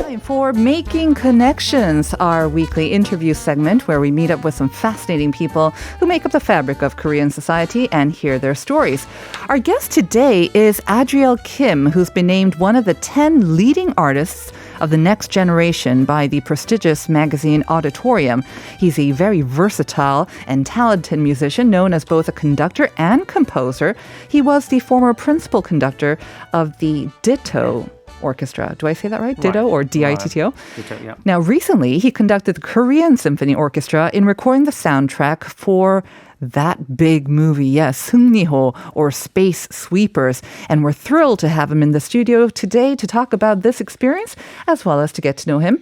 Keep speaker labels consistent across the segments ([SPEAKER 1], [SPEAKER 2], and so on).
[SPEAKER 1] Time for Making Connections, our weekly interview segment where we meet up with some fascinating people who make up the fabric of Korean society and hear their stories. Our guest today is Adriel Kim, who's been named one of the 10 leading artists of the next generation by the prestigious magazine Auditorium. He's a very versatile and talented musician known as both a conductor and composer. He was the former principal conductor of the Ditto Orchestra. Do I say that right? Ditto or D-I-T-T-O?
[SPEAKER 2] Ditto, yeah.
[SPEAKER 1] Now, recently, he conducted the Korean Symphony Orchestra in recording the soundtrack for that big movie, yes, 승리호 or Space Sweepers. And we're thrilled to have him in the studio today to talk about this experience as well as to get to know him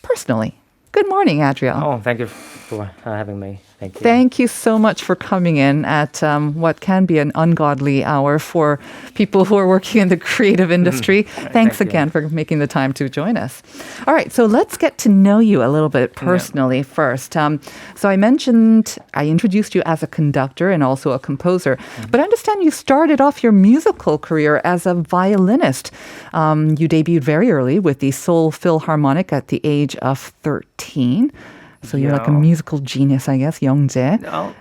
[SPEAKER 1] personally. Good morning, Adriel.
[SPEAKER 2] Oh, thank you for having me. Thank you.
[SPEAKER 1] Thank you so much for coming in at what can be an ungodly hour for people who are working in the creative industry. Thanks again for making the time to join us. All right, so let's get to know you a little bit personally first. So I introduced you as a conductor and also a composer, but I understand you started off your musical career as a violinist. You debuted very early with the Seoul Philharmonic at the age of 13. So you're like a musical genius, I guess, 영재.
[SPEAKER 2] No,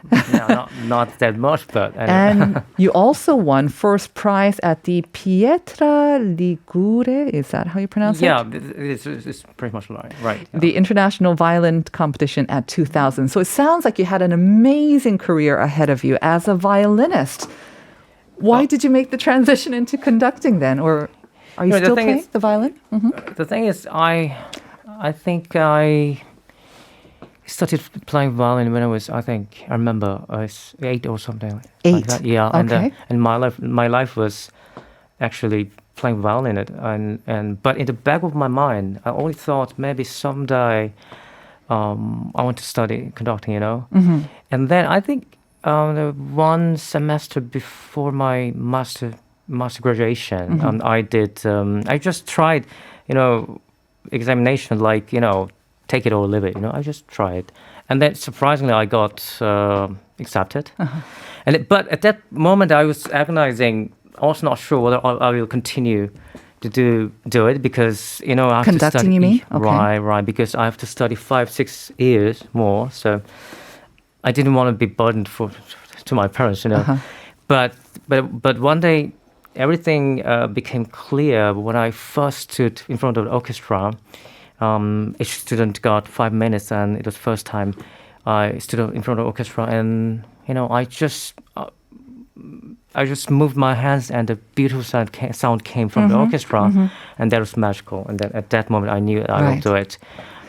[SPEAKER 2] not that much, but...
[SPEAKER 1] And you also won first prize at the Pietra Ligure, is that how you pronounce it?
[SPEAKER 2] Yeah, it's pretty much right.
[SPEAKER 1] The International Violin Competition at 2000. So it sounds like you had an amazing career ahead of you as a violinist. Why did you make the transition into conducting then? Or are you still playing the violin? Mm-hmm.
[SPEAKER 2] The thing is, I think I started playing violin when I remember I was 8 or something.
[SPEAKER 1] 8?
[SPEAKER 2] Like that. Yeah,
[SPEAKER 1] okay.
[SPEAKER 2] And my life was actually playing violin. But in the back of my mind, I always thought maybe someday I want to study conducting,
[SPEAKER 1] Mm-hmm.
[SPEAKER 2] And then I think one semester before my master graduation, I just tried, examination like, take it or leave it, I just tried. And then surprisingly, I got accepted. Uh-huh. But at that moment, I was agonizing, also not sure whether I will continue to do it because, I have
[SPEAKER 1] Conducting,
[SPEAKER 2] to study.
[SPEAKER 1] You mean? Okay.
[SPEAKER 2] Right, because I have to study 5-6 years more. So I didn't want to be burdened to my parents, Uh-huh. But one day, everything became clear when I first stood in front of the orchestra. Each student got 5 minutes, and it was the first time I stood in front of the orchestra, and I just moved my hands, and the beautiful sound came from the orchestra, and that was magical. And then at that moment, I knew I will do it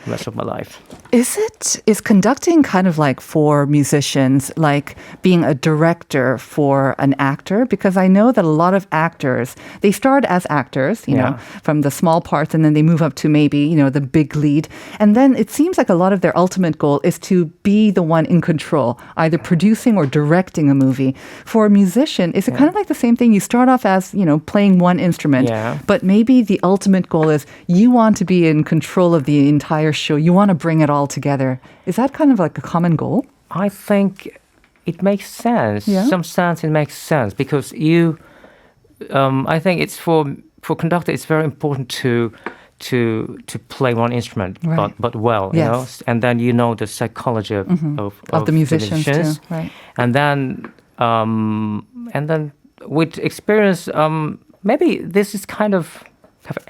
[SPEAKER 2] the rest of my life.
[SPEAKER 1] Is conducting kind of like for musicians, like being a director for an actor? Because I know that a lot of actors, they start as actors, you know, from the small parts, and then they move up to maybe, the big lead. And then it seems like a lot of their ultimate goal is to be the one in control, either producing or directing a movie. For a musician, is it kind of like the same thing? You start off as, playing one instrument, but maybe the ultimate goal is you want to be in control of the entire show. You want to bring it all together. Is that kind of like a common goal?
[SPEAKER 2] I think it makes sense.
[SPEAKER 1] Yeah?
[SPEAKER 2] Some sense it makes sense because I think it's for conductor. It's very important to play one instrument, but well, and then the psychology of
[SPEAKER 1] the musicians too, right?
[SPEAKER 2] And then with experience, maybe this is kind of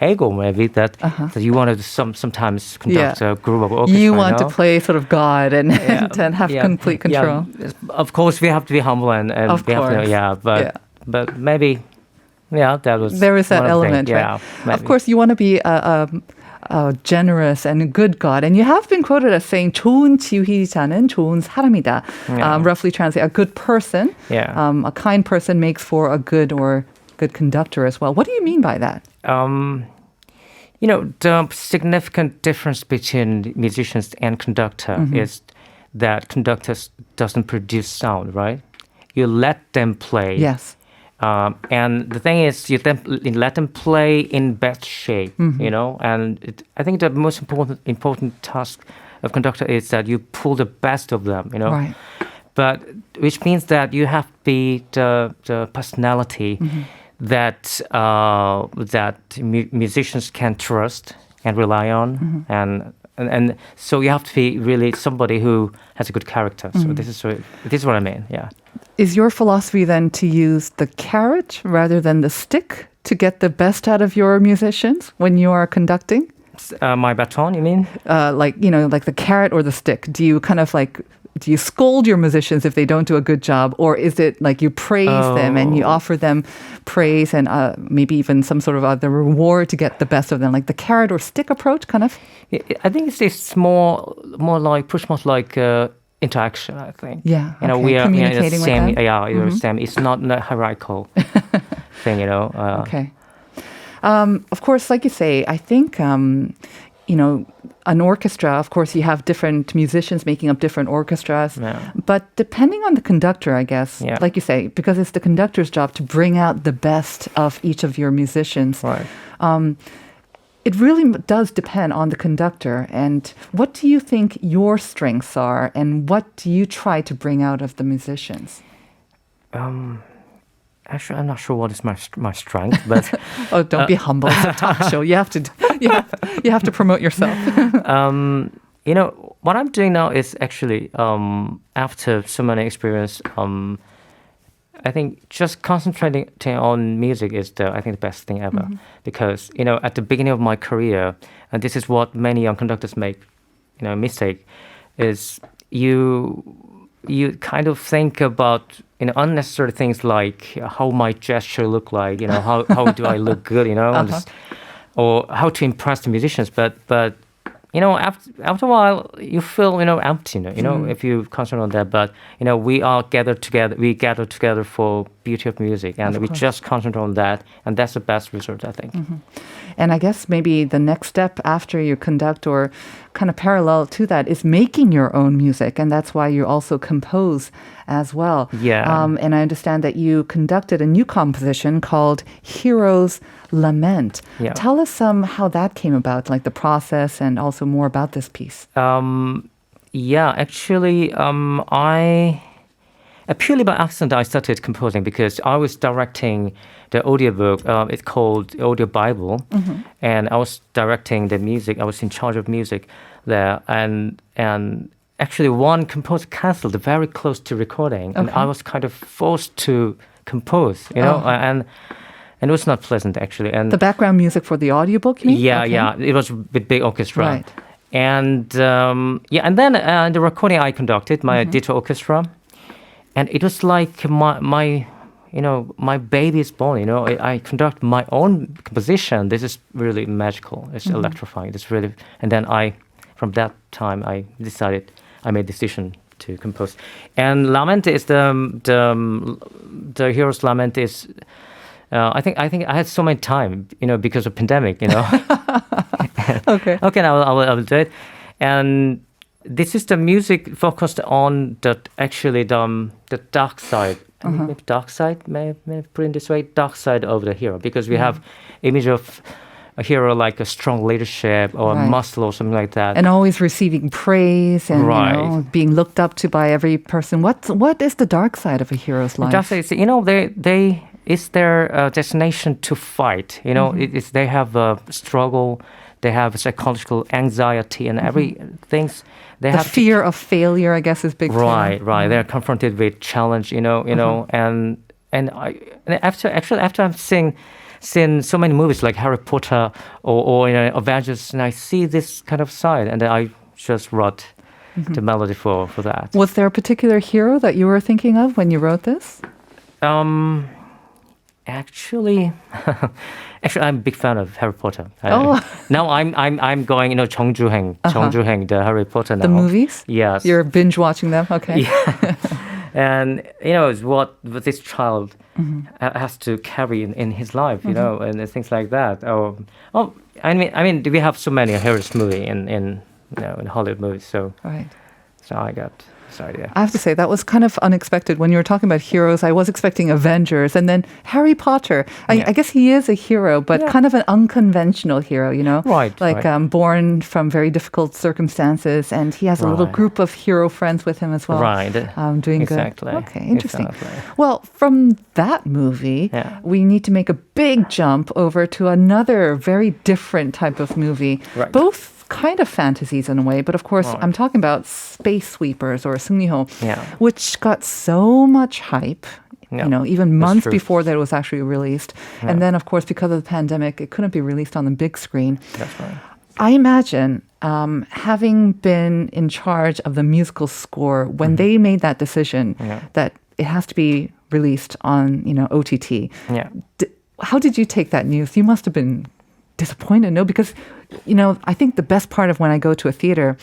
[SPEAKER 2] ego, maybe that you want to sometimes conduct a group of orchestra.
[SPEAKER 1] You want to play sort of God and have complete control.
[SPEAKER 2] Yeah. Of course, we have to be humble and
[SPEAKER 1] of
[SPEAKER 2] we
[SPEAKER 1] course.
[SPEAKER 2] have to, but maybe that was
[SPEAKER 1] there is that element.
[SPEAKER 2] Thing.
[SPEAKER 1] Right? Of course, you want to be a generous and a good God, and you have been quoted as saying "좋은 지휘자는 좋은 사람이다." Roughly translate, a good person, a kind person makes for a good conductor as well. What do you mean by that?
[SPEAKER 2] The significant difference between musicians and conductor is that conductors doesn't produce sound, right? You let them play.
[SPEAKER 1] Yes.
[SPEAKER 2] And the thing is, you let them play in best shape, and I think the most important task of conductor is that you pull the best of them,
[SPEAKER 1] Right.
[SPEAKER 2] But which means that you have to be the personality that musicians can trust and rely on, and so you have to be really somebody who has a good character. So this is what I mean. Yeah.
[SPEAKER 1] Is your philosophy then to use the carrot rather than the stick to get the best out of your musicians when you are conducting?
[SPEAKER 2] My baton, you mean?
[SPEAKER 1] Like the carrot or the stick. Do you kind of like, do you scold your musicians if they don't do a good job, or is it like you praise them and you offer them praise and maybe even some sort of other reward to get the best of them, like the carrot or stick approach, kind of?
[SPEAKER 2] I think it's more like push more like interaction. I think.
[SPEAKER 1] Yeah.
[SPEAKER 2] We are
[SPEAKER 1] communicating
[SPEAKER 2] the same.
[SPEAKER 1] with them.
[SPEAKER 2] Yeah, same. It's not a hierarchical thing.
[SPEAKER 1] Okay. Of course, like you say, I think, an orchestra, of course, you have different musicians making up different orchestras.
[SPEAKER 2] Yeah.
[SPEAKER 1] But depending on the conductor, I guess,
[SPEAKER 2] Yeah.
[SPEAKER 1] like you say, because it's the conductor's job to bring out the best of each of your musicians.
[SPEAKER 2] Right.
[SPEAKER 1] It really does depend on the conductor. And what do you think your strengths are, and what do you try to bring out of the musicians?
[SPEAKER 2] Actually, I'm not sure what is my strength, but
[SPEAKER 1] Oh, don't be humble. It's a talk show. You have to promote yourself.
[SPEAKER 2] what I'm doing now is actually after so many experience, I think just concentrating on music is the best thing ever. Because at the beginning of my career, and this is what many young conductors make, mistake, is you kind of think about unnecessary things like how my gesture look like, how do I look good, or how to impress the musicians. But after a while you feel empty, if you concentrate on that. But we all gather together for beauty of music, and we just concentrate on that, and that's the best result, I think.
[SPEAKER 1] And I guess maybe the next step after you conduct, or kind of parallel to that, is making your own music. And that's why you also compose as well.
[SPEAKER 2] Yeah.
[SPEAKER 1] And I understand that you conducted a new composition called Hero's Lament.
[SPEAKER 2] Yeah.
[SPEAKER 1] Tell us how that came about, like the process, and also more about this piece.
[SPEAKER 2] Actually, purely by accident, I started composing because I was directing the audiobook. It's called Audio Bible, and I was directing the music. I was in charge of music there, and actually one composer canceled very close to recording, and I was kind of forced to compose, and it was not pleasant actually. And
[SPEAKER 1] the background music for the audiobook, you mean?
[SPEAKER 2] Yeah, it was with big orchestra.
[SPEAKER 1] Right.
[SPEAKER 2] And and then the recording I conducted, my digital orchestra. And it was like my baby is born. I conduct my own composition. This is really magical. It's electrifying. It's really. And then from that time, I made decision to compose. And Lament is the Hero's Lament is. I think I had so much time, because of pandemic.
[SPEAKER 1] Okay.
[SPEAKER 2] Okay, I will do it, and. This is the music focused on the dark side. Maybe dark side, may put it this way, dark side of the hero, because we have image of a hero like a strong leadership or a muscle or something like that,
[SPEAKER 1] and always receiving praise and being looked up to by every person. What is the dark side of a hero's life?
[SPEAKER 2] Dark side is, they it's their destination to fight. They have a struggle. They have psychological anxiety and everything. They have
[SPEAKER 1] fear of failure, I guess, is big.
[SPEAKER 2] Right. They're confronted with challenge, and after I've seen so many movies like Harry Potter or Avengers, and I see this kind of side, and I just wrote the melody for that.
[SPEAKER 1] Was there a particular hero that you were thinking of when you wrote this?
[SPEAKER 2] Actually, I'm a big fan of Harry Potter. Now I'm going, Chong Ju-heng, the Harry Potter now.
[SPEAKER 1] The movies?
[SPEAKER 2] Yes.
[SPEAKER 1] You're binge watching them? Okay.
[SPEAKER 2] Yeah. And, it's what this child has to carry in his life, and things like that. I mean, we have so many heroes movie in Hollywood movies, so.
[SPEAKER 1] Right.
[SPEAKER 2] So I got this idea.
[SPEAKER 1] I have to say, that was kind of unexpected. When you were talking about heroes, I was expecting Avengers and then Harry Potter. I guess he is a hero, but kind of an unconventional hero,
[SPEAKER 2] Right.
[SPEAKER 1] Like born from very difficult circumstances, and he has a little group of hero friends with him as well.
[SPEAKER 2] Right.
[SPEAKER 1] Doing
[SPEAKER 2] Exactly.
[SPEAKER 1] good. Okay, interesting.
[SPEAKER 2] Exactly.
[SPEAKER 1] Well, from that movie, we need to make a big jump over to another very different type of movie.
[SPEAKER 2] Right.
[SPEAKER 1] Both kind of fantasies in a way, but of course I'm talking about Space Sweepers or Seungniho, which got so much hype. Even months before that it was actually released. And then, of course, because of the pandemic, it couldn't be released on the big screen.
[SPEAKER 2] That's right.
[SPEAKER 1] I imagine having been in charge of the musical score when they made that decision that it has to be released on, OTT.
[SPEAKER 2] Yeah.
[SPEAKER 1] How did you take that news? You must have been disappointed, no? Because, I think the best part of when I go to a theater,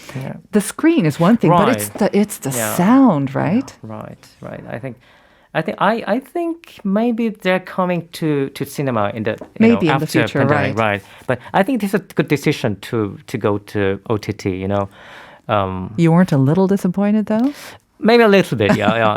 [SPEAKER 1] the screen is one thing, but it's the sound, right?
[SPEAKER 2] Yeah, right. I think maybe they're coming to cinema in the
[SPEAKER 1] maybe in
[SPEAKER 2] after
[SPEAKER 1] the future,
[SPEAKER 2] pandemic, right? But I think this is a good decision to go to OTT.
[SPEAKER 1] You weren't a little disappointed though?
[SPEAKER 2] Maybe a little bit, yeah.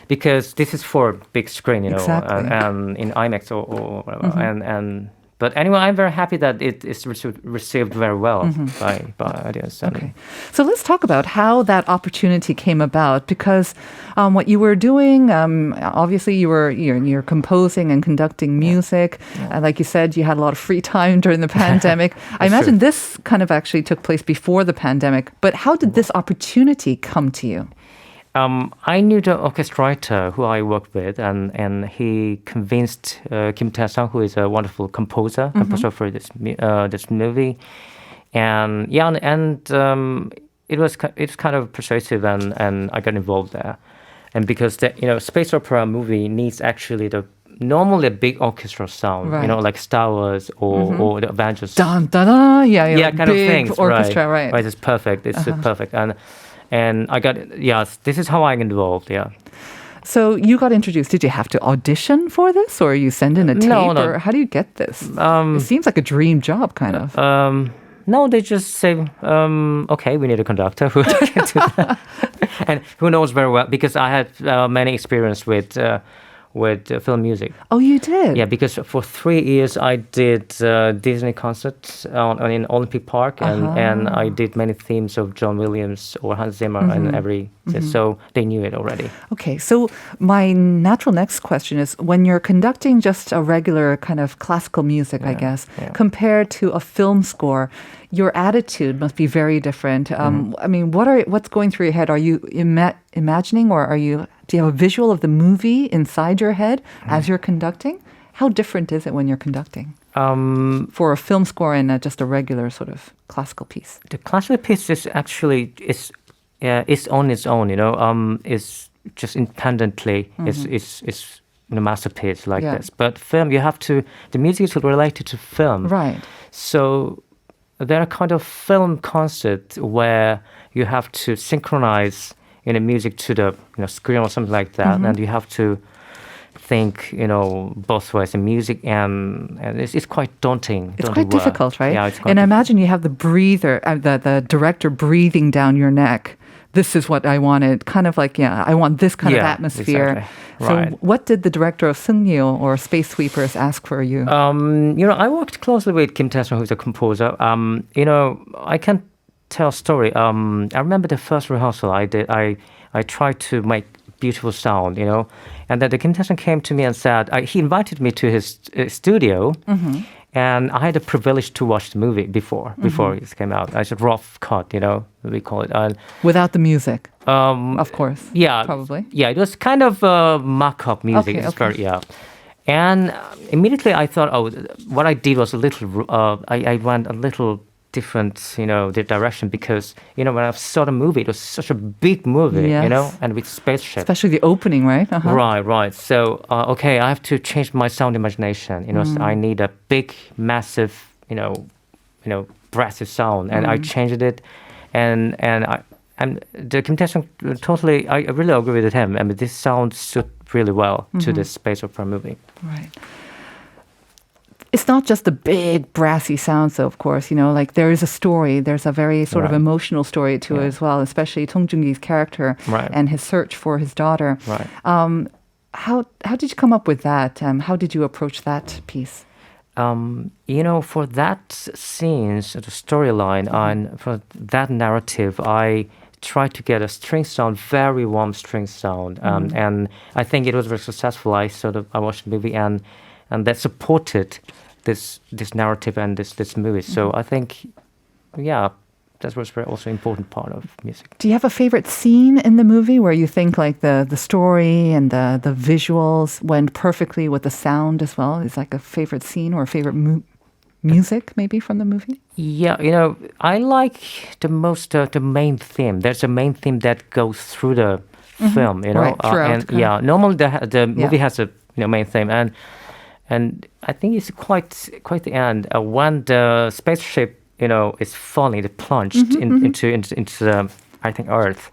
[SPEAKER 2] Because this is for big screen,
[SPEAKER 1] Exactly.
[SPEAKER 2] and in IMAX or whatever, and. But anyway, I'm very happy that it is received very well by audience.
[SPEAKER 1] Okay, so let's talk about how that opportunity came about. Because what you were doing, obviously, you're composing and conducting music. Like you said, you had a lot of free time during the pandemic. I imagine this kind of actually took place before the pandemic. But how did this opportunity come to you?
[SPEAKER 2] I knew the orchestra writer who I worked with, and he convinced Kim Tae-sung, who is a wonderful composer for this movie, and it's kind of persuasive, and I got involved there, and because the space opera movie needs actually normally a big orchestral sound, like Star Wars or the Avengers.
[SPEAKER 1] Dun, dun, dun. Yeah,
[SPEAKER 2] kind of things,
[SPEAKER 1] orchestra, right?
[SPEAKER 2] Right, it's perfect. It's perfect, and I got, this is how I got involved,
[SPEAKER 1] So you got introduced. Did you have to audition for this, or you send in a tape?
[SPEAKER 2] No.
[SPEAKER 1] Or how do you get this? It seems like a dream job, kind of.
[SPEAKER 2] No, they just say, okay, we need a conductor who can do that. And who knows very well, because I had many experience with film music.
[SPEAKER 1] Oh, you did?
[SPEAKER 2] Yeah, because for 3 years I did Disney concerts in Olympic Park, and I did many themes of John Williams or Hans Zimmer and so they knew it already.
[SPEAKER 1] Okay, so my natural next question is, when you're conducting just a regular kind of classical music, I guess, compared to a film score, your attitude must be very different. I mean, what's going through your head? Are you imagining, or do you have a visual of the movie inside your head as you're conducting? How different is it when you're conducting for a film score and just a regular sort of classical piece?
[SPEAKER 2] The classical piece is actually it's on its own, it's just independently. It's a masterpiece like this. But film, the music is related to film,
[SPEAKER 1] right?
[SPEAKER 2] So there are kind of film concerts where you have to synchronize music to the screen or something like that, and you have to think both ways, in music and it's quite daunting.
[SPEAKER 1] It's quite difficult, right?
[SPEAKER 2] Yeah, it's quite
[SPEAKER 1] and imagine you have the breather, the director breathing down your neck. This is what I wanted, kind of like, I want this kind of atmosphere.
[SPEAKER 2] Exactly.
[SPEAKER 1] So
[SPEAKER 2] Right.
[SPEAKER 1] what did the director of Seungniho or Space Sweepers ask for you?
[SPEAKER 2] I worked closely with Kim Tae-sung, who's a composer. I can tell a story. I remember the first rehearsal I did. I tried to make beautiful sound, and then the Kim Tae-sung came to me and said, he invited me to his studio, and I had the privilege to watch the movie before it came out. I said rough cut, we call it.
[SPEAKER 1] Without the music, of course.
[SPEAKER 2] Yeah,
[SPEAKER 1] probably.
[SPEAKER 2] Yeah, it was kind of mock-up music.
[SPEAKER 1] Okay.
[SPEAKER 2] And immediately I thought, what I did was a little. I went a little different, the direction, because when I saw the movie, it was such a big movie,
[SPEAKER 1] Yes.
[SPEAKER 2] and with spaceship.
[SPEAKER 1] Especially the opening, right?
[SPEAKER 2] Right. So, I have to change my sound imagination. So I need a big, massive, brassy sound, and I changed it, and the Kim Tae-sung totally. I really agree with him. I mean, this sound suit really well to the space opera movie.
[SPEAKER 1] Right. It's not just the big brassy sounds, though, of course. Like there is a story. There's a very sort of
[SPEAKER 2] Right.
[SPEAKER 1] emotional story to it as well, especially Song Joong-ki's character
[SPEAKER 2] Right.
[SPEAKER 1] and his search for his daughter.
[SPEAKER 2] Right.
[SPEAKER 1] How did you come up with that? How did you approach that piece?
[SPEAKER 2] For that scenes, the storyline, and for that narrative, I tried to get a string sound, very warm string sound, and I think it was very successful. I watched the movie, and that supported this narrative and this movie. So I think, that was very also important part of music.
[SPEAKER 1] Do you have a favorite scene in the movie where you think like the story and the visuals went perfectly with the sound as well? Is like a favorite scene or a favorite music maybe from the movie?
[SPEAKER 2] Yeah, I like the most the main theme. There's a main theme that goes through the film,
[SPEAKER 1] Right, throughout,
[SPEAKER 2] and normally the movie has a main theme, and I think it's quite the end when the spaceship is falling, it plunged into the, I think, Earth,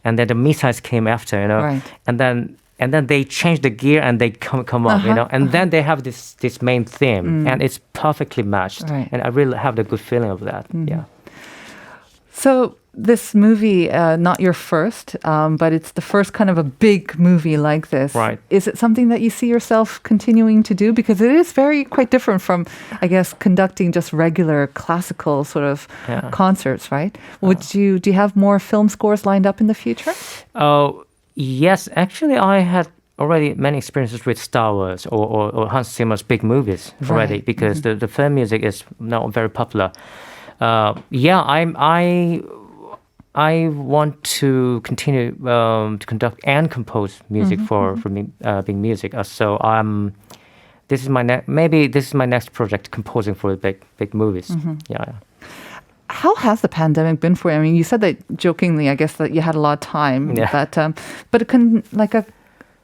[SPEAKER 2] and then the missiles came after,
[SPEAKER 1] Right.
[SPEAKER 2] and then they change the gear and they come up, and then they have this main theme, and it's perfectly matched,
[SPEAKER 1] Right.
[SPEAKER 2] and I really have the good feeling of that. Yeah.
[SPEAKER 1] So this movie, not your first, but it's the first kind of a big movie like this.
[SPEAKER 2] Right.
[SPEAKER 1] Is it something that you see yourself continuing to do? Because it is quite different from, I guess, conducting just regular classical sort of concerts, right? Do you have more film scores lined up in the future?
[SPEAKER 2] Oh, yes. Actually, I had already many experiences with Star Wars or Hans Zimmer's big movies already,
[SPEAKER 1] Right.
[SPEAKER 2] because the film music is now very popular. I want to continue to conduct and compose music for me, being music. So this is my next project, composing for big movies. Yeah.
[SPEAKER 1] How has the pandemic been for you? I mean, you said that jokingly, I guess, that you had a lot of time,
[SPEAKER 2] Yeah.
[SPEAKER 1] but it can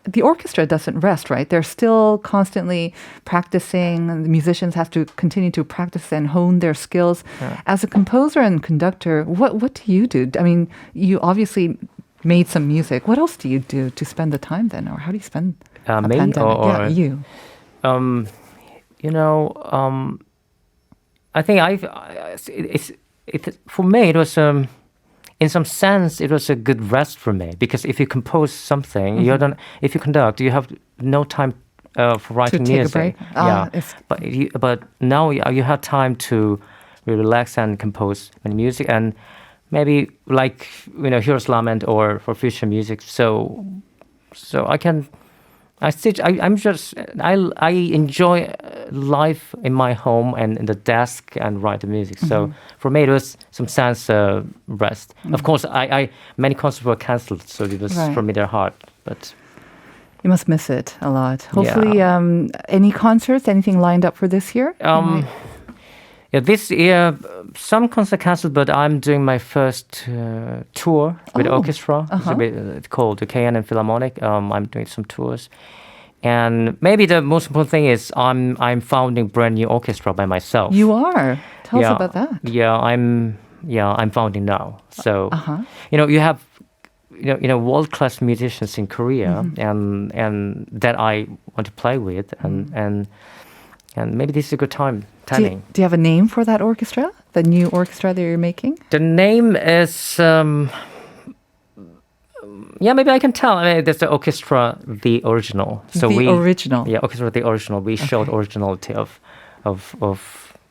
[SPEAKER 1] the orchestra doesn't rest, right? They're still constantly practicing, and the musicians have to continue to practice and hone their skills.
[SPEAKER 2] Yeah.
[SPEAKER 1] As a composer and conductor, what do you do? I mean, you obviously made some music. What else do you do to spend the time then, or how do you spend a
[SPEAKER 2] Me
[SPEAKER 1] pandemic?
[SPEAKER 2] or
[SPEAKER 1] You.
[SPEAKER 2] I think for me it was in some sense it was a good rest for me, because if you compose something, if you conduct, you have no time for writing
[SPEAKER 1] take a
[SPEAKER 2] music.
[SPEAKER 1] break?
[SPEAKER 2] But now you have time to relax and compose music, and maybe like Hero's Lament or for future music. So I enjoy life in my home and in the desk and write the music. So for me, it was some sense rest. Of course, many concerts were cancelled, so it was for me they're hard. But
[SPEAKER 1] You must miss it a lot. Hopefully, any concerts, anything lined up for this year?
[SPEAKER 2] This year, some concerts cancelled, but I'm doing my first tour with orchestra. It's called the KNN Philharmonic. I'm doing some tours. And maybe the most important thing is I'm founding brand new orchestra by myself.
[SPEAKER 1] You are. Tell us about that.
[SPEAKER 2] I'm founding now. So you have world-class musicians in Korea, and that I want to play with, and maybe this is a good timing.
[SPEAKER 1] Do you have a name for that orchestra? The new orchestra that you're making?
[SPEAKER 2] The name is maybe I can tell. I mean, there's the orchestra, the original. So
[SPEAKER 1] original.
[SPEAKER 2] Yeah, orchestra, the original. We showed originality of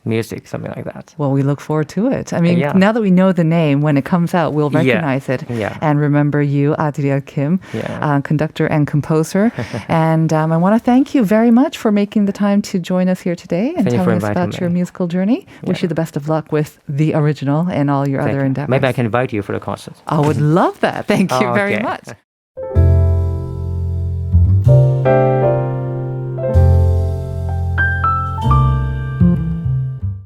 [SPEAKER 2] music, something like that.
[SPEAKER 1] Well, we look forward to it. I mean, now that we know the name, when it comes out, we'll recognize it and remember you, Adriel Kim, conductor and composer. And I want to thank you very much for making the time to join us here today and telling us about your musical journey. Wish you the best of luck with the original and all your other endeavors.
[SPEAKER 2] Maybe I can invite you for the concert.
[SPEAKER 1] I would love that. Thank you very much.